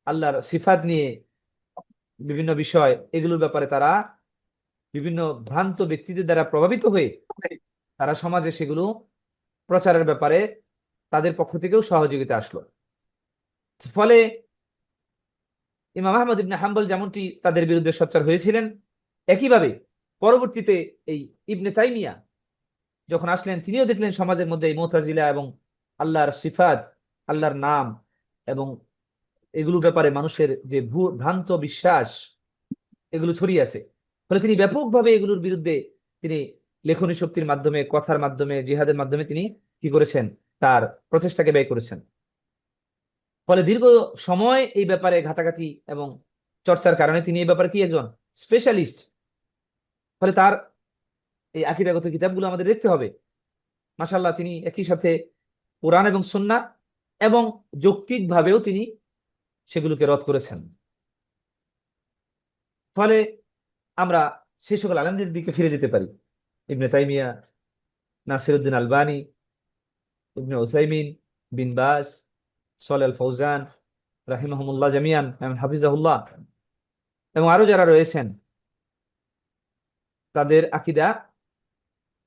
আল্লাহর সিফাত নিয়ে বিভিন্ন বিষয়, এগুলোর ব্যাপারে তারা বিভিন্ন ভ্রান্ত ব্যক্তিদের দ্বারা প্রভাবিত হয়ে তারা সমাজে সেগুলো প্রচারের ব্যাপারে তাদের পক্ষ থেকেও সহযোগিতা আসলো। ফলে ইমাম আহমদ ইবনে হাম্বল যেমনটি তাদের বিরুদ্ধে সোচ্চার হয়েছিলেন, একইভাবে পরবর্তীতে এই ইবনে তাইমিয়া যখন আসলেন, তিনিও দেখলেন সমাজের মধ্যে এই মুতাজিলা এবং আল্লাহর সিফাত, আল্লাহর নাম এবং এগুলোর ব্যাপারে মানুষের যে ভ্রান্ত বিশ্বাস, এগুলো ছড়িয়ে আছে। ফলে তিনি ব্যাপকভাবে এগুলোর বিরুদ্ধে তিনি লেখনী শক্তির মাধ্যমে, কথার মাধ্যমে, জিহাদের মাধ্যমে তিনি কি করেছেন, তার প্রচেষ্টাকে ব্যয় করেছেন। ফলে দীর্ঘ সময় এই ব্যাপারে ঘাটাঘাটি এবং চর্চার কারণে তিনি এই ব্যাপারে কি একজন স্পেশালিস্ট। ফলে তার এই আকীদাগত কিতাবগুলো আমাদের দেখতে হবে। মাশাআল্লাহ, তিনি একই সাথে কোরআন এবং সুন্নাহ এবং যৌক্তিক ভাবেও তিনি সেগুলোকে রদ করেছেন। ফলে আমরা সেই সকল আলেমদের দিকে ফিরে যেতে পারি, ইবনে তাইমিয়া, নাসিরউদ্দিন আলবানী, ইবনে উসাইমিন, বিন বাজ, সালেহ আল ফৌজান রাহিমাহুমুল্লাহ জামিয়ান, হাফিজাহুল্লাহ, এবং আরো যারা রয়েছেন, তাদের আকীদা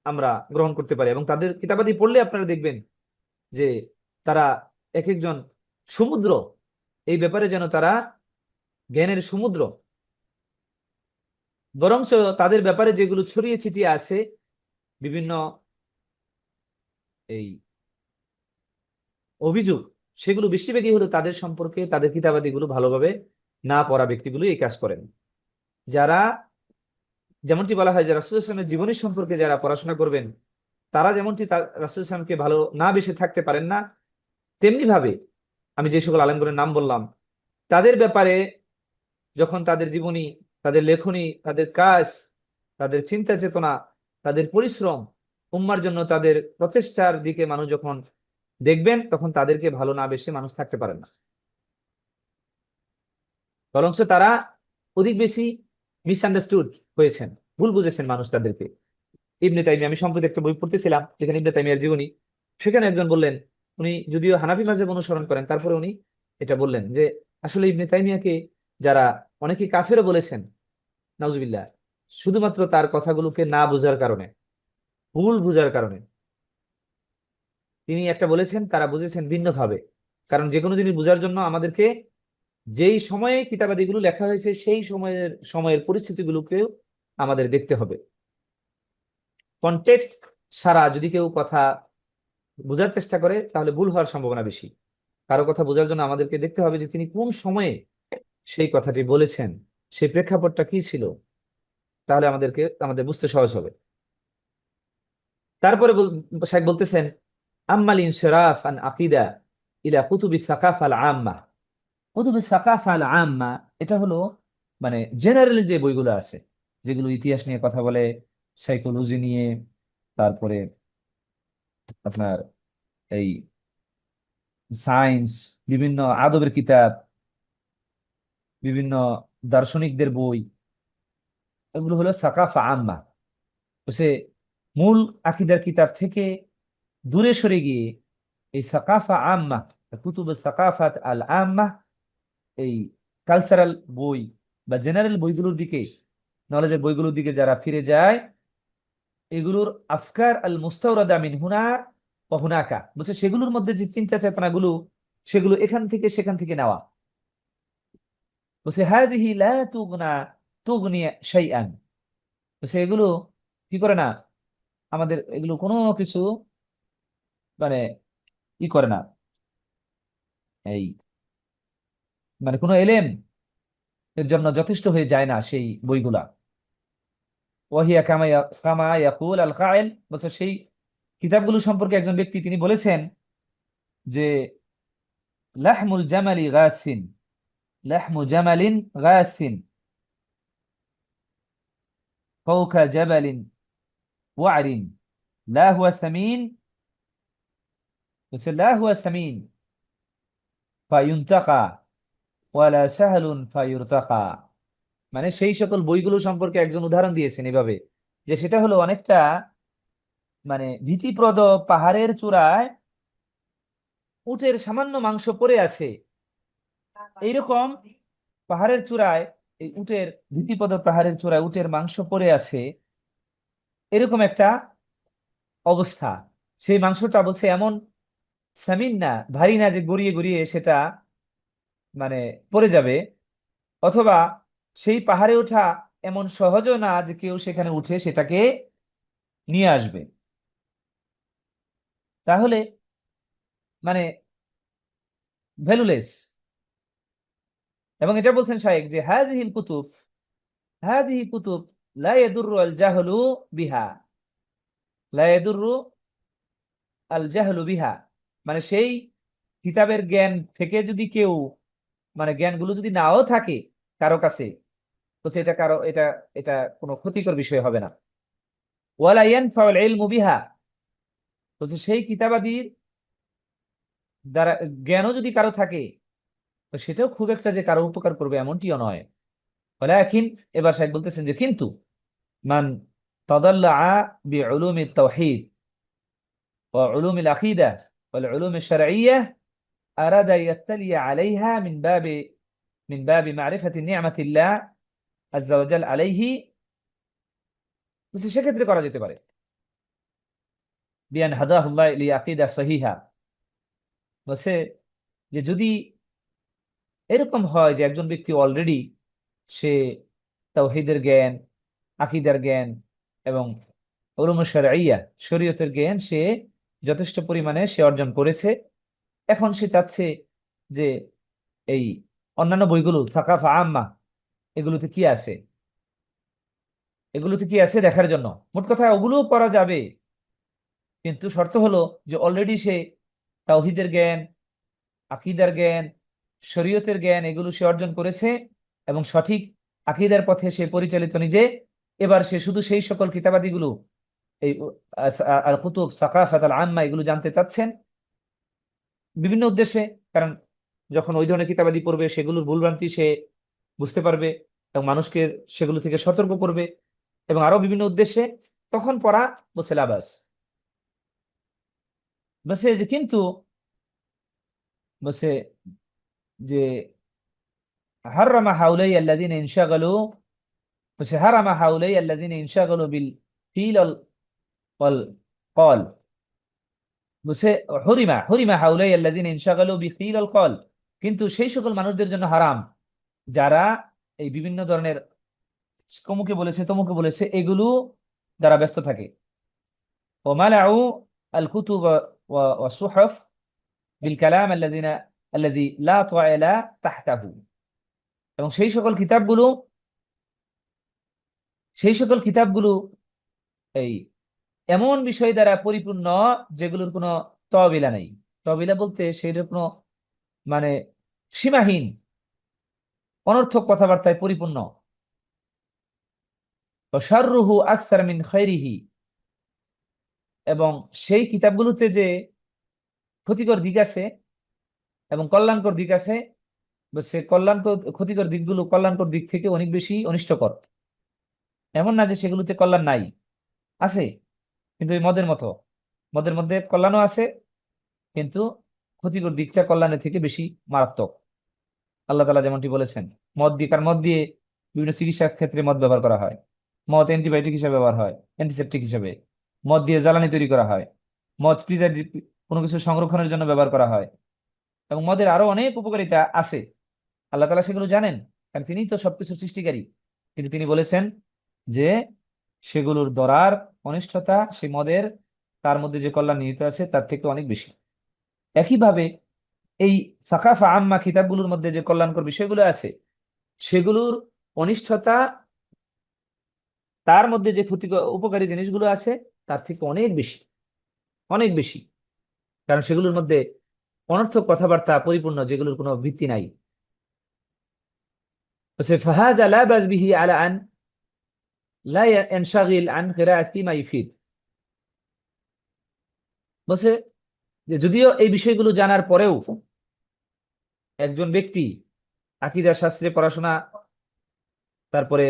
আমরা গ্রহণ করতে পারি। এবং তাদের কিতাবাদি পড়লে আপনারা দেখবেন যে তারা এক একজন সমুদ্র, এই ব্যাপারে যেন তারা জ্ঞানের সমুদ্র, বরঞ্চ তাদের ব্যাপারে যেগুলো ছড়িয়ে ছিটিয়ে আছে বিভিন্ন এই অভিযোগ, সেগুলো বেশিরভাগই হলো তাদের সম্পর্কে, তাদের কিতাবাদিগুলো ভালোভাবে না পড়া ব্যক্তিগুলো এই কাজ করেন। যারা, যেমনটি বলা হয় যে রাসূল সাল্লাল্লাহু আলাইহি ওয়াসাল্লামের জীবনী সম্পর্কে যারা পড়াশোনা করবেন, তারা যেমনটি রাসূল সাল্লাল্লাহু আলাইহি ওয়াসাল্লামকে ভালো না বেশি থাকতে পারেন না, তেমনি ভাবে আমি যে সকল আলেমগণের নাম বললাম তাদের ব্যাপারে যখন তাদের জীবনী, তাদের লেখনী, তাদের কাজ, তাদের চিন্তা চেতনা, তাদের পরিশ্রম, উম্মার জন্য তাদের প্রচেষ্টার দিকে মানুষ যখন দেখবেন, তখন তাদেরকে ভালো না বেশি মানুষ থাকতে পারেন না, বরঞ্চ তারা অধিক বেশি মিসআন্ডারস্টুড হয়েছেন, ভুল বুঝেছেন মানুষ তাদেরকে। ইবনে তাইমিয়া, আমি সম্প্রতি একটা বই পড়তেছিলাম যেখানে ইবনে তাইমিয়ার জীবনী, সেখানে একজন বললেন, উনি যদিও হানাফি মাযহাব অনুসরণ করেন, তারপরে উনি এটা বললেন যে আসলে ইবনে তাইমিয়াকে যারা অনেকে কাফেরও বলেছেন, নাউজুবিল্লাহ, শুধুমাত্র তার কথাগুলোকে না বোঝার কারণে, ভুল বুঝার কারণে। তিনি একটা বলেছেন তারা বুঝেছেন ভিন্নভাবে। কারণ যে কোনো জিনিস বোঝার জন্য আমাদেরকে যেই সময়ে কিতাবাদিগুলো লেখা হয়েছে সেই সময়ের পরিস্থিতিগুলোকেও আমাদের দেখতে হবে। কনটেক্সট ছাড়া যদি কেউ কথা বোঝার চেষ্টা করে তাহলে ভুল হওয়ার সম্ভাবনা বেশি। কারো কথা বোঝার জন্য আমাদেরকে দেখতে হবে যে তিনি কোন সময়ে সেই কথাটি বলেছেন, সেই প্রেক্ষাপটটা কি ছিল, তাহলে আমাদের বুঝতে সহজ হবে। তারপরে শাইখ বলতেছেন, আম্মাল ইনসিরাফ আন আকিদা ইলা কুতুবি সাকাফা আল আম্মা। কুতুবি সাকাফা আল আম্মা এটা হলো মানে জেনারেল যে বইগুলো আছে, যেগুলো ইতিহাস নিয়ে কথা বলে, সাইকোলজি নিয়ে, তারপরে আপনার এই সায়েন্স, বিভিন্ন আদবের কিতাব, বিভিন্ন দার্শনিকদের বই, এগুলো হলো সাকাফা আম্মা। তো সে মূল আকিদার কিতাব থেকে দূরে সরে গিয়ে এই সাকাফা আম্মা, কুতুবে সাকাফাত আল আম্মা, এই কালচারাল বই বা জেনারেল বইগুলোর দিকে, নলেজের বইগুলোর দিকে যারা ফিরে যায়, এগুলোর আফকার আল মুস্তাওরাদা মিন হুনা ওয়া হুনাকা, বুঝছে, সেগুলোর মধ্যে যে চিন্তা চেতনাগুলো, সেগুলো এখান থেকে সেখান থেকে নেওয়া। বলছে হাযিহি লা তুগনি শাইআন, বলছে এগুলো কি করে না, আমাদের এগুলো কোনো কিছু মানে ই করে না, এই মানে কোনো এলেম এর জন্য যথেষ্ট হয়ে যায় না সেই বইগুলা। ওয়াহিয়া কামা ইয়াকুল আল কায়েল, বলছে সেই কিতাবগুলো সম্পর্কে একজন ব্যক্তি তিনি বলেছেন যে লাহমুল জামালি গাসিন, লাহমু জামালিন গাসিন ফাওকা জাবালিন ওয়ারিন লা হুয়া সামিন, বলছে লা হুয়া সামিন ফায়ুনতাকা ওয়ালা সাহলুন ফায়ুরতাকা। মানে সেই সকল বইগুলো সম্পর্কে একজন উদাহরণ দিয়েছেন এভাবে, যে সেটা হলো অনেকটা মানে ভীতিপ্রদ পাহাড়ের চূড়ায় উটের সামান্য মাংস পড়ে আছে, এইরকম পাহাড়ের চূড়ায়, এই উটের ভীতিপ্রদ পাহাড়ের চূড়ায় উটের মাংস পড়ে আছে, এরকম একটা অবস্থা। সেই মাংসটা বলছে এমন সামিন না, ভারী না, যে গড়িয়ে গড়িয়ে সেটা মানে পড়ে যাবে, অথবা সেই পাহাড়ে ওঠা এমন সহজও না যে কেউ সেখানে উঠে সেটাকে নিয়ে আসবে। তাহলে মানে ভ্যালুলেস। এবং এটা বলছেন শায়েখ যে হাযিহি কুতুব লা ইয়াদুররু আল জাহলু বিহা, লা ইয়াদুররু আল জাহলু বিহা, মানে সেই কিতাবের জ্ঞান থেকে যদি কেউ, মানে জ্ঞানগুলো যদি নাও থাকে কারো কাছে, তো এটা এটা কোনো ক্ষতিকর বিষয় হবে না। ওয়ালা ইয়ানফাউল ইলমু বিহা, তো সেই কিতাবাদির দ্বারা জ্ঞানও যদি কারো থাকে, তো সেটাও খুব একটা যে কারো উপকার করবে এমনটিও নয়। ওয়ালাকিন, এবার শাইখ বলতেছেন যে কিন্তু মান তাদাল্লাআ বিউলুমি তাওহীদ ওয়া উলুমিল আকীদা ওয়াল উলুমি শারঈয়্যাহ আরাদা ইয়াত্তালি আলাইহা মিন বাবি মারিফাতি নি'মাতিল্লাহ আযজা ওয়া জাল আলাইহি, সেক্ষেত্রে করা যেতে পারে বিআন হাদাহুল্লাহ লিআকিদা সহিহা, বলছে যে যদি এরকম হয় যে একজন ব্যক্তি অলরেডি সে তাওহীদের জ্ঞান, আকীদার জ্ঞান এবং উলুম শারঈয়া শরীয়তের জ্ঞান সে যথেষ্ট পরিমাণে সে অর্জন করেছে, এখন সে চাচ্ছে যে এই অন্যান্য বইগুলো সাকাফা আম্মা এগুলোতে কি আছে, এগুলোতে কি আছে দেখার জন্য। মোট কথা ওগুলোও পড়া যাবে, কিন্তু শর্ত হলো যে অলরেডি সে তাওহীদের জ্ঞান, আকীদার জ্ঞান, শরীয়তের জ্ঞান এগুলো সে অর্জন করেছে এবং সঠিক আকীদার পথে সে পরিচালিত নিজে। এবার সে শুধু সেই সকল কিতাবাদিগুলো, এই আল কুতুব সাকাফাত আল আম্মা এগুলো জানতে চাচ্ছেন বিভিন্ন উদ্দেশ্যে। কারণ যখন ওই ধরনের কিতাবাদি পড়বে সেগুলোর ভুলভ্রান্তি সে বুঝতে পারবে এবং মানুষকে সেগুলো থেকে সতর্ক করবে এবং আরো বিভিন্ন উদ্দেশ্যে, তখন পড়া বলছে লাবাস। বলছে যে কিন্তু বলছে যে হাররামা হাউলাই আল্লাযিনা ইনশাগালু, বলছে হারামা হাউলাই আল্লাযিনা ইনশাগালু বিল ফিল ওয়াল কল। বলছে হরিমা হরিমা হাউলাই আল্লাযিনা ইনশাগালু বিল ওয়াল কল, কিন্তু সেই সকল মানুষদের জন্য হারাম যারা এই বিভিন্ন ধরনের কমুকে বলেছে তমুকে বলেছে এগুলো যারা ব্যস্ত থাকে। ওমালাউ আল কুতুব ওয়া সুহফ বিল কালাম আল্লাযী লা তা'ইলা তাহতাহু, এবং সেই সকল কিতাবগুলো এই এমন বিষয় দ্বারা পরিপূর্ণ যেগুলোর কোনো তবিলা নেই। তবিলা বলতে সেটার কোনো মানে সীমাহীন অনর্থক কথাবার্তায় পরিপূর্ণ। শাররুহু আকসার মিন খায়রিহি, এবং সেই কিতাবগুলোতে যে ক্ষতিকর দিক আছে এবং কল্যাণকর দিক আছে, সে ক্ষতিকর দিকগুলো কল্যাণকর দিক থেকে অনেক বেশি অনিষ্টকর। এমন না যে সেগুলোতে কল্যাণ নাই, আছে, কিন্তু এই মদের মতো, মদের মধ্যে কল্যাণও আছে কিন্তু ক্ষতিকর দিকটা কল্যাণের থেকে বেশি মারাত্মক। আল্লাহ তাআলা যেমনটি বলেছেন, মদ দিয়ে বিভিন্ন চিকিৎসা ক্ষেত্রে মদ ব্যবহার করা হয়, মদ অ্যান্টিবায়োটিক হিসেবে ব্যবহার হয়, অ্যান্টিসেপটিক হিসেবে, মদ দিয়ে জ্বালানি তৈরি করা হয়, মদ ফ্রিজার কোনো কিছু সংরক্ষণের জন্য ব্যবহার করা হয়, এবং মদের আরো অনেক উপকারিতা আছে। আল্লাহ তাআলা সেগুলো জানেন, কারণ তিনিই তো সবকিছু সৃষ্টিকারী। কিন্তু তিনি বলেছেন যে সেগুলোর দরার, অনিষ্টতা, সেই মদের তার মধ্যে যে কল্যাণ নিহিত আছে তার থেকে অনেক বেশি। একইভাবে এই সাকাফা আম্মা কিতাবগুলোর মধ্যে যে কল্যাণকর বিষয়গুলো আছে সেগুলোর অনিষ্টতা তার মধ্যে যে ক্ষতিকর উপকারী জিনিসগুলো আছে তার থেকে অনেক বেশি, অনেক বেশি। কারণ সেগুলোর মধ্যে অনর্থক কথাবার্তা পরিপূর্ণ যেগুলোর কোনো ভিত্তি নাই। ফাহাযা লা বাস বিহি আলা আন লা ইয়ানশাগিল আন কিরাআতি মা ইফিদ। বলছে যে যদিও এই বিষয়গুলো জানার পরেও একজন ব্যক্তি আকীদা শাস্ত্রে পড়াশোনা, তারপরে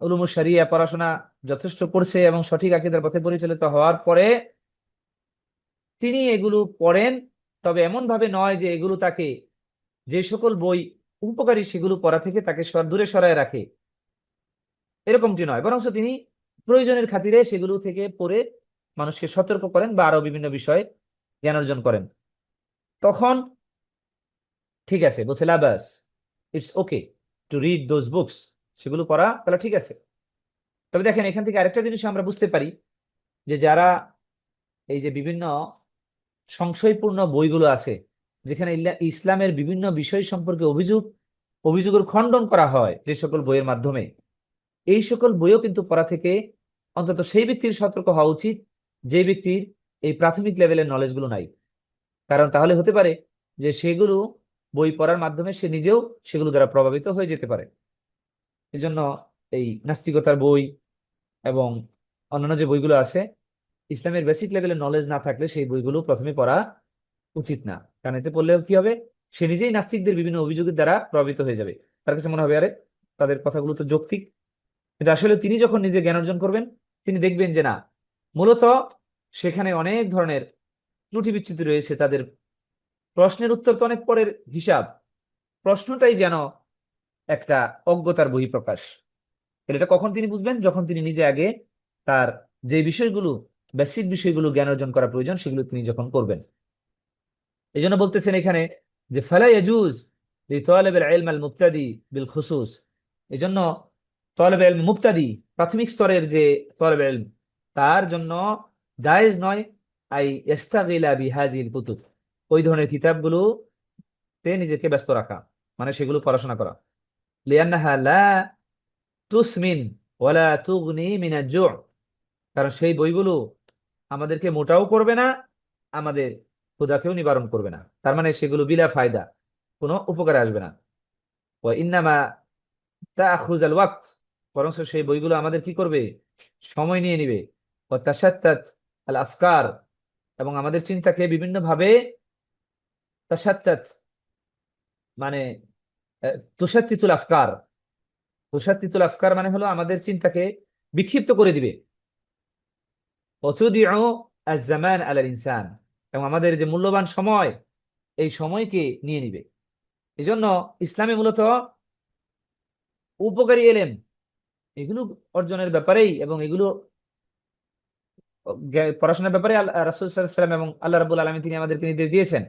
উলুমুশ শরিয়া পড়াশোনা যথেষ্ট করছে এবং সঠিক আকীদার পথে পরিচালিত হওয়ার পরে তিনি এগুলো পড়েন, তবে এমন ভাবে নয় যে এগুলো তাকে, যে সকল বই উপকারী সেগুলো পড়া থেকে তাকে দূরে সরায় রাখে, এরকমটি নয়, বরং তিনি প্রয়োজনের খাতিরে সেগুলো থেকে পড়ে মানুষকে সতর্ক করেন বা আরো বিভিন্ন বিষয়ে জ্ঞান অর্জন করেন। তখন ঠিক আছে, বলছে লাবাস, it's okay to read those books, সেগুলো পড়া তাহলে ঠিক আছে। তবে দেখেন এখান থেকে আরেকটা জিনিস আমরা বুঝতে পারি যে যারা এই যে বিভিন্ন সংশয়পূর্ণ বইগুলো আছে যেখানে ইসলামের বিভিন্ন বিষয় সম্পর্কে অভিযোগের খণ্ডন করা হয় যে সকল বইয়ের মাধ্যমে, এই সকল বইও কিন্তু পড়া থেকে অন্তত সেই ব্যক্তির সতর্ক হওয়া উচিত যে ব্যক্তির এই প্রাথমিক লেভেলের নলেজ গুলো নাই। কারণ তাহলে হতে পারে যে সেগুলো বই পড়ার মাধ্যমে সে নিজেও সেগুলো দ্বারা প্রভাবিত হয়ে যেতে পারে। এজন্য এই নাস্তিকতার বই এবং অন্যান্য যে বইগুলো আছে, ইসলামের বেসিক লেভেলের নলেজ না থাকলে সেই বইগুলো প্রথমে পড়া উচিত না। কারণ এতে পড়লে কি হবে, সে নিজেই নাস্তিকদের বিভিন্ন অভিযোগের দ্বারা প্রভাবিত হয়ে যাবে। তার কাছে মনে হবে আরে তাদের কথাগুলো তো যৌক্তিক, কিন্তু আসলে তিনি যখন নিজে জ্ঞান অর্জন করবেন তিনি দেখবেন যে না, মূলত সেখানে অনেক ধরনের ত্রুটি বিচ্যুতি রয়েছে। তাদের প্রশ্নের উত্তর তো অনেক পরের হিসাব, প্রশ্নটাই যেন একটা অজ্ঞতার বহিঃপ্রকাশ। তাহলে এটা কখন তিনি বুঝবেন, যখন তিনি নিজে আগে তার যে বিষয়গুলো, বেসিক বিষয়গুলো জ্ঞান অর্জন করা প্রয়োজন সেগুলো তিনি যখন করবেন। এই জন্য বলতেছেন এখানে যে ফালা ইয়াজুজ লিতালিবিল ইলম আল মুবতাদি বিল খুসুস, এই জন্য তালিব ইলম মুবতাদি, প্রাথমিক স্তরের যে তালিব ইলম, তার জন্য জায়েজ নয় আই ইস্তাগিলা বিহাজিল কুতুব, ওই ধরনের কিতাবগুলো তে নিজেকে ব্যস্ত রাখা, মানে সেগুলো পড়াশোনা করা। লিআন্নাহা লা তুসমিন ওয়ালা তুগনি মিনাজ জু', কারণ সেই বইগুলো আমাদেরকে মোটাও করবে না, আমাদের ক্ষুধাকেও নিবারণ করবে না, তার মানে সেগুলো বিলা ফায়দা, কোনো উপকারে আসবে না। ওয়া ইন্নামা তাখুযাল ওয়াক্ত, বরং সেই বইগুলো আমাদের কি করবে, সময় নিয়ে নিবে। ওয়া তাশাত্তাত আল আফকার, এবং আমাদের চিন্তাকে বিভিন্ন ভাবে, তাশাত্তাত মানে তুশাত্তিতুল আফকার, তুশাত্তিতুল আফকার মানে হলো আমাদের চিন্তাকে বিক্ষিপ্ত করে দিবে। অতুদিউ আজ-জামান আলাল ইনসান, এবং আমাদের যে মূল্যবান সময়, এই সময়কে নিয়ে নিবে। এই জন্য ইসলামে মূলত উপকারী এলেম এগুলো অর্জনের ব্যাপারেই, এবং এগুলো পড়াশোনার ব্যাপারে রাসূল সাল্লাল্লাহু আলাইহি ওয়াসাল্লাম এবং আল্লাহ রাব্বুল আলামিন তিনি আমাদেরকে নির্দেশ দিয়েছেন।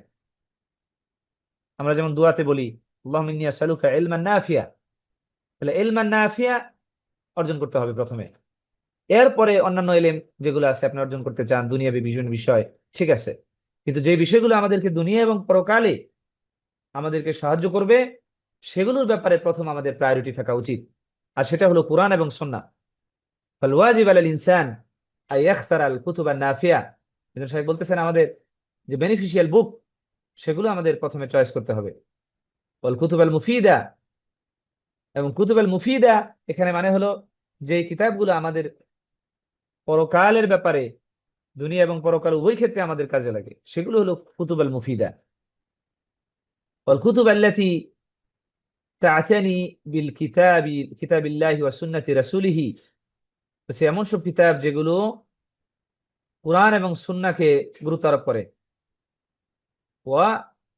আমরা যেমন দুআতে বলি আল্লাহুম্মা ইন্নী আসআলুকা ইলমান নাফিয়া, তাহলে ইলমান নাফিয়া অর্জন করতে হবে প্রথমে, এরপরে অন্যান্য এলেম যেগুলো আছে আপনি অর্জন করতে চান, দুনিয়াবী বিভিন্ন বিষয়, ঠিক আছে, কিন্তু যে বিষয়গুলো আমাদেরকে দুনিয়া এবং পরকালে আমাদেরকে সাহায্য করবে, সেগুলোর ব্যাপারে প্রথম আমাদের প্রায়োরিটি থাকা উচিত, আর সেটা হলো কোরআন এবং সুন্নাহ। ফাল ওয়াজিব আলাল ইনসান আন ইয়াখতারা আল কুতুবান নাফিয়া, কিন্তু সাহেব বলতেছেন আমাদের যে বেনিফিশিয়াল বুক, সেগুলো আমাদের প্রথমে চয়েস করতে হবে। ওয়াল কুতুবাল মুফিদা, এবং কুতুবাল মুফিদা এখানে মানে হলো যে কিতাবগুলো আমাদের পরকালের ব্যাপারে, দুনিয়া এবং পরকাল উভয় ক্ষেত্রে আমাদের কাজে লাগে, সেগুলো হলো কুতুবাল মুফিদা। ওয়াল কুতুব আল্লাতী তা'তানি বিল কিতাবিল্লাহি ওয়া সুন্নতি রাসূলিহি, তো সে এমন সব কিতাব যেগুলো কুরআন এবং সুন্নাহকে গুরুত্ব আরোপ করে। ওয়া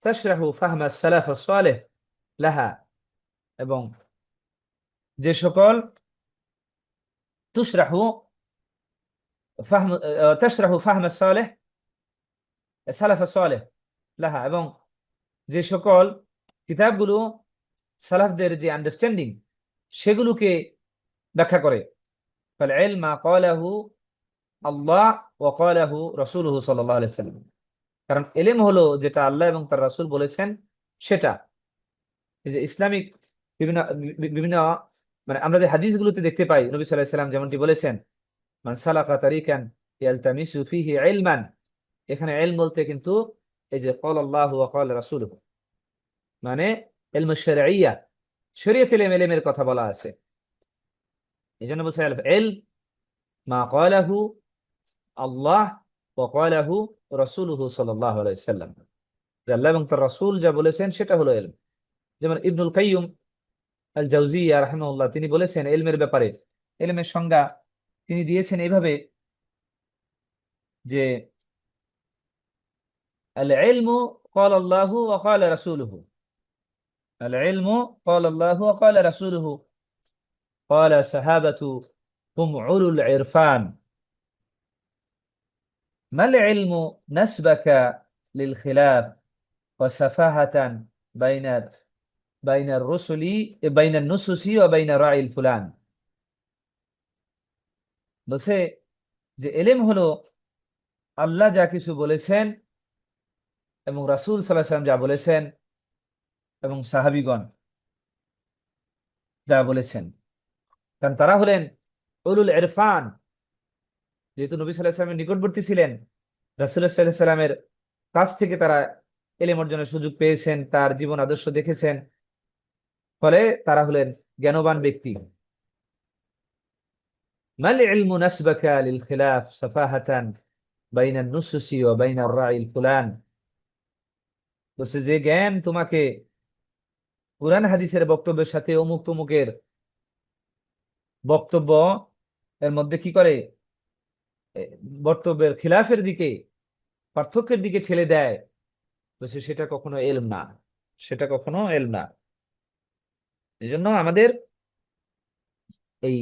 তাশরাহু ফাহমা সালাফ সালেহ লাহা, এবং যে সকল তুশরাহু ফাহম তাশরাহু ফাহমা সালেহ সালাফ সালেহ লাহা, এবং যে সকল কিতাবগুলো সালাফদের যে আন্ডারস্ট্যান্ডিং সেগুলোকে ব্যাখ্যা করে। ফাল ইলমা ক্বালাহু আল্লাহ ওয়া ক্বালাহু রাসূলুহু সাল্লাল্লাহু আলাইহি ওয়াসাল্লাম, কারণ ইলম হলো যেটা আল্লাহ এবং তার রাসূল বলেছেন সেটা। এই যে ইসলামিক বিভিন্ন বিভিন্ন মানে আমরা যে হাদিসগুলোতে দেখতে পাই, নবী সাল্লাল্লাহু আলাইহি ওয়াসাল্লাম যেমনটি বলেছেন, মান সালাকা তারিকান ইয়ালতামিসু ফিহি ইলমান, এখানে ইলম বলতে কিন্তু এই যে ক্বালা আল্লাহু ওয়া ক্বালা রাসূলুহু, মানে ইলম শারঈয়া, শরীয়তের ইলমের কথা বলা আছে। এই জন্য বলছে ইলম মা ক্বালাহু আল্লাহ ওয়া ক্বালাহু রাসূলুহু সাল্লাল্লাহু আলাইহি ওয়াসাল্লাম, যে আল্লাহ এবং তার রাসূল যা বলেছেন সেটা হলো ইলম। যেমন ইবনুল কাইয়্যিম আল জাওজিয়া রাহিমাহুল্লাহ তিনি বলেছেন ইলমের ব্যাপারে, ইলমের সংজ্ঞা তিনি দিয়েছেন এইভাবে যে আল ইলমু ক্বালা আল্লাহু ওয়া ক্বালা রাসূলুহু, আল ইলমু ক্বালা আল্লাহু ওয়া ক্বালা রাসূলুহু ক্বালা সাহাবাতু হুম উলুল ইরফান, মাল ইলমু নাসবাকা লিল খিলাফ ওয়া সাফাহাতান বাইনা বাইনার রুসুলি বাইনান নুসুসি ওয়া বাইনা রাইল ফুলান, বলছে যে ইলম হলো আল্লাহ যা কিছু বলেছেন এবং রাসূল সাল্লাল্লাহু আলাইহি ওয়াসাল্লাম যা বলেছেন এবং সাহাবীগণ যা বলেছেন, কারণ তারা হলেন উলুল ইরফান, যেহেতু নবী সাল্লাল্লাহু আলাইহি ওয়াসাল্লামের নিকটবর্তী ছিলেন, রাসূল সাল্লাল্লাহু আলাইহি ওয়াসাল্লামের কাছ থেকে তারা ইলম অর্জনের সুযোগ পেয়েছেন, তার জীবন আদর্শ দেখেছেন, ফলে তারা হলেন জ্ঞানবান ব্যক্তি। মাল ইলমু নাসবাকা লিল খিলাফ সাফাহাতান বাইনান নুসুসি ওয়া বাইনার রাইল ফুলান, বলছে যে জ্ঞান তোমাকে কুরআন হাদিসের বক্তব্যের সাথে অমুক তমুকের বক্তব্য এর মধ্যে কি করে, এ, বক্তব্যের খিলাফের দিকে, পার্থক্যের দিকে ঠেলে দেয়, বলছে সেটা কখনো এলম না, সেটা কখনো এলম না। এই জন্য আমাদের এই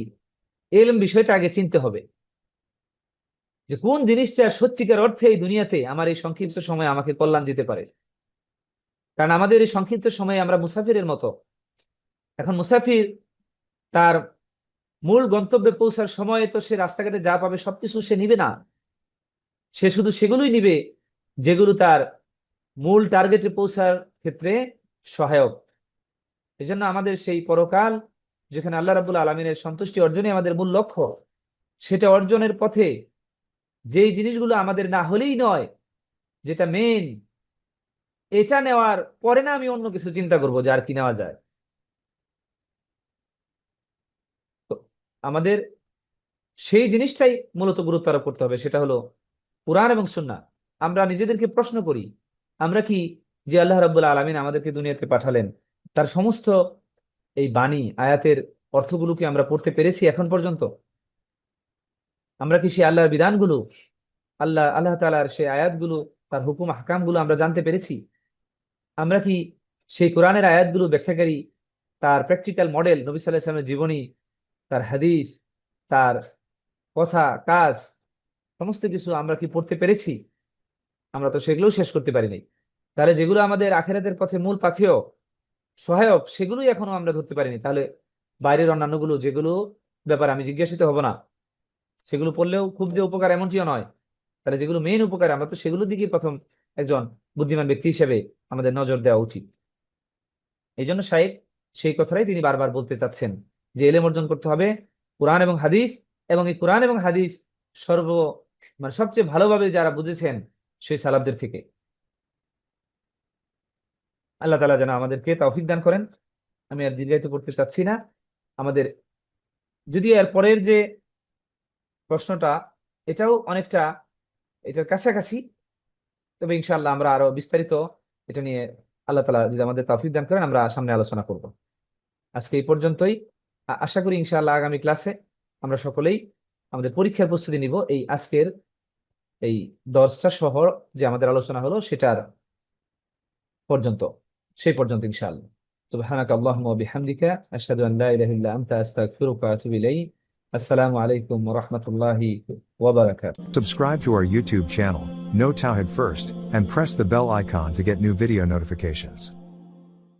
এলম বিষয়টা আগে চিনতে হবে, যে কোন জিনিসটা সত্যিকার অর্থে এই দুনিয়াতে আমার এই সংক্ষিপ্ত সময় আমাকে কল্যাণ দিতে পারে। কারণ আমাদের এই সংক্ষিপ্ত সময়ে আমরা মুসাফিরের মতো। এখন মুসাফির তার মূল গন্তব্যে পৌঁছার সময় তো সে রাস্তাঘাটে যা পাবে সবকিছু সে নিবে না, সে শুধু সেগুলোই নিবে যেগুলো তার মূল টার্গেটে পৌঁছার ক্ষেত্রে সহায়ক। এই জন্য আমাদের সেই পরকাল, যেখানে আল্লাহ রাব্বুল আলামিনের সন্তুষ্টি অর্জনই আমাদের মূল লক্ষ্য, সেটা অর্জনের পথে যেই জিনিসগুলো আমাদের না হলেই নয়, যেটা মেন, এটা নেওয়ার পরে না আমি অন্য কিছু চিন্তা করবো যে আর কি নেওয়া যায়। তো আমাদের সেই জিনিসটাই মূলত গুরুত্ব আরোপ করতে হবে, সেটা হলো কোরআন এবং সুন্নাহ। আমরা নিজেদেরকে প্রশ্ন করি, আমরা কি যে আল্লাহ রাব্বুল আলামিন আমাদেরকে দুনিয়াতে পাঠালেন তার সমস্ত এই বাণী আয়াতের অর্থগুলো কি আমরা পড়তে পেরেছি এখন পর্যন্ত? আমরা কি সেই আল্লাহর বিধানগুলো, আল্লাহ তাআলার সেই আয়াতগুলো, তার হুকুম আহকামগুলো আমরা জানতে পেরেছি? আমরা কি সেই কোরআনের আয়াতগুলো ব্যাখ্যাকারী তার প্র্যাকটিক্যাল মডেল নবী সাল্লাল্লাহু আলাইহি ওয়াসাল্লামের জীবনী, তার হাদিস, তার কথা কাজ, সমস্ত কিছু আমরা কি পড়তে পেরেছি? আমরা তো সেগুলোও শেষ করতে পারিনি। তাহলে যেগুলো আমাদের আখিরাতের পথে মূল পাথেয়, সহায়ক, সেগুলোই এখনো আমরা ধরতে পারিনি। তাহলে বাইরের অন্যান্যগুলো যেগুলো ব্যাপারে আমি জিজ্ঞাসিত হব না, সেগুলো পড়লেও খুব যে উপকার এমনটিও নয়। তাহলে যেগুলো মেইন উপকার, আমরা তো সেগুলোর দিকে প্রথম একজন বুদ্ধিমান ব্যক্তি হিসেবে আমাদের নজর দেওয়া উচিত। এই জন্য সাহেব সেই কথাটাই তিনি বারবার বলতে চাচ্ছেন যে এলেম অর্জন করতে হবে কোরআন এবং হাদিস, এবং এই কোরআন এবং হাদিস সবচেয়ে ভালোভাবে যারা বুঝেছেন সেই সালাফদের থেকে। আল্লাহ তাআলা যেন আমাদেরকে তৌফিক দান করেন। আমি আর দীর্ঘায়িত করতে চাচ্ছি না। আমাদের যদিও এর পরের যে প্রশ্নটা, এটাও অনেকটা এটার কাছাকাছি, তবে ইনশাআল্লাহ আমরা আরো বিস্তারিত এটা নিয়ে আল্লাহ তাআলা যদি আমাদের তৌফিক দান করেন আমরা সামনে আলোচনা করব। আজকে এই পর্যন্তই। আশা করি ইনশাআল্লাহ আগামী ক্লাসে আমরা সকলেই আমাদের পরীক্ষার প্রস্তুতি নিব এই আজকের এই দর্শটা সহ যে আমাদের আলোচনা হলো সেটার পর্যন্ত, সেই পর্যন্ত ইনশাআল্লাহ। সুবহানাকা আল্লাহুম্মা ওয়া বিহামদিকা আশহাদু আন লা ইলাহা ইল্লা আনতা আস্তাগফিরুকা ওয়া আতুবু ইলাইক। আসসালামু আলাইকুম ওয়া রাহমাতুল্লাহি ওয়া বারাকাতুহু। Subscribe to our YouTube channel, Know Tawhid First, and press the bell icon to get new video notifications.